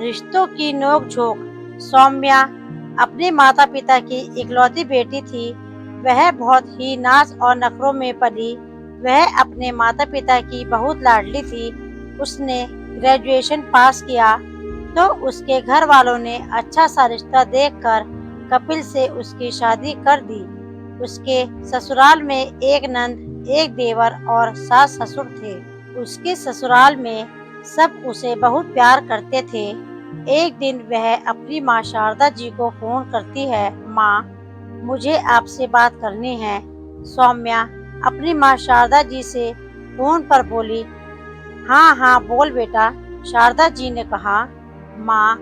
रिश्तों की नोक-झोंक। सौम्या अपने माता-पिता की इकलौती बेटी थी। वह बहुत ही नाज़ और नखरों में पली। वह अपने माता-पिता की बहुत लाडली थी। उसने ग्रेजुएशन पास किया तो उसके घर वालों ने अच्छा सा रिश्ता देखकर कपिल से उसकी शादी कर दी। उसके ससुराल में एक नंद, एक देवर और सास ससुर थे। उसके ससुराल में सब उसे बहुत प्यार करते थे। एक दिन वह अपनी माँ शारदा जी को फोन करती है। माँ, मुझे आपसे बात करनी है। सौम्या अपनी माँ शारदा जी से फोन पर बोली। हाँ हाँ बोल बेटा। शारदा जी ने कहा, माँ,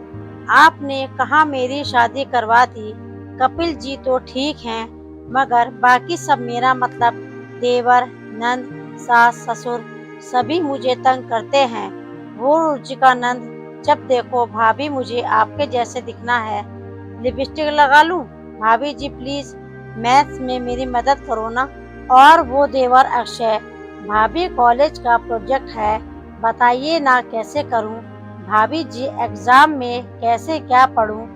आपने कहा मेरी शादी करवा दी। कपिल जी तो ठीक हैं, मगर बाकी सब मेरा मतलब देवर, नंद, सास, ससुर सभी मुझे तंग करते हैं। वो रुचिका नंद, जब देखो भाभी मुझे आपके जैसे दिखना है, लिपस्टिक लगा लूं? भाभी जी प्लीज मैथ्स में मेरी मदद करो ना। और वो देवर अक्षय, भाभी कॉलेज का प्रोजेक्ट है, बताइए ना कैसे करूं? भाभी जी एग्जाम में कैसे क्या पढूं?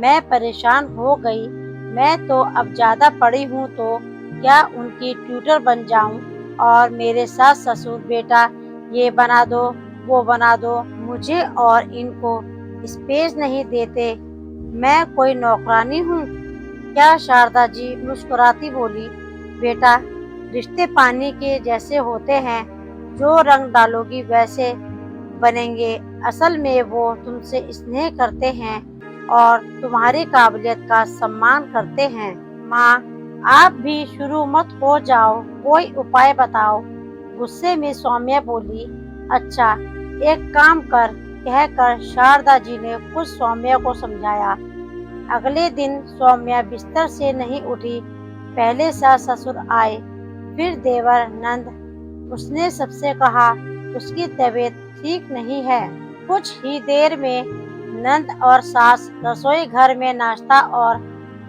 मैं परेशान हो गई। मैं तो अब ज्यादा पढ़ी हूँ तो क्या उनकी ट्यूटर बन जाऊं? और मेरे सास ससुर बेटा ये बना दो, वो बना दो, मुझे और इनको स्पेस नहीं देते। मैं कोई नौकरानी हूँ क्या? शारदा जी मुस्कुराती बोली, बेटा, रिश्ते पानी के जैसे होते हैं, जो रंग डालोगी वैसे बनेंगे। असल में वो तुमसे स्नेह करते हैं और तुम्हारी काबिलियत का सम्मान करते हैं। माँ, आप भी शुरू मत हो जाओ, कोई उपाय बताओ। गुस्से में सौम्या बोली, अच्छा एक काम कर, कहकर शारदा जी ने कुछ सौम्या को समझाया। अगले दिन सौम्या बिस्तर से नहीं उठी। पहले सास ससुर आए, फिर देवर नंद। उसने सबसे कहा उसकी तबीयत ठीक नहीं है। कुछ ही देर में नंद और सास रसोई घर में नाश्ता और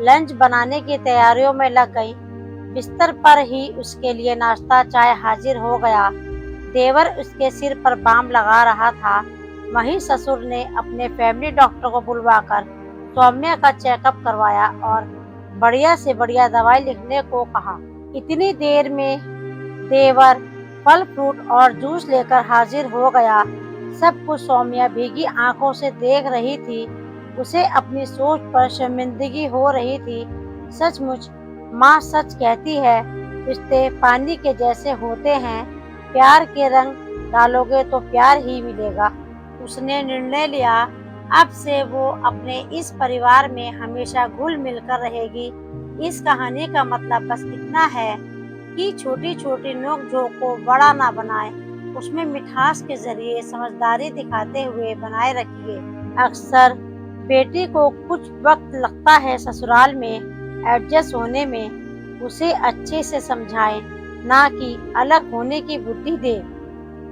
लंच बनाने की तैयारियों में लग गई। बिस्तर पर ही उसके लिए नाश्ता चाय हाजिर हो गया। देवर उसके सिर पर बाम लगा रहा था। वहीं ससुर ने अपने फैमिली डॉक्टर को बुलवाकर सौम्या का चेकअप करवाया और बढ़िया से बढ़िया दवाई लिखने को कहा। इतनी देर में देवर फल फ्रूट और जूस लेकर हाजिर हो गया। सब कुछ सौम्या भीगी आंखों से देख रही थी। उसे अपनी सोच पर शर्मिंदगी हो रही थी। सचमुच माँ सच कहती है, रिश्ते पानी के जैसे होते हैं, प्यार के रंग डालोगे तो प्यार ही मिलेगा। उसने निर्णय लिया, अब से वो अपने इस परिवार में हमेशा घुल मिलकर रहेगी। इस कहानी का मतलब बस इतना है कि छोटी छोटी नोक झोंक को बड़ा ना बनाए, उसमें मिठास के जरिए समझदारी दिखाते हुए बनाए रखिए। अक्सर बेटी को कुछ वक्त लगता है ससुराल में एडजस्ट होने में, उसे अच्छे से समझाएं, ना कि अलग होने की बुद्धि दे।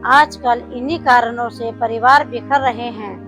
आजकल इन्हीं कारणों से परिवार बिखर रहे हैं।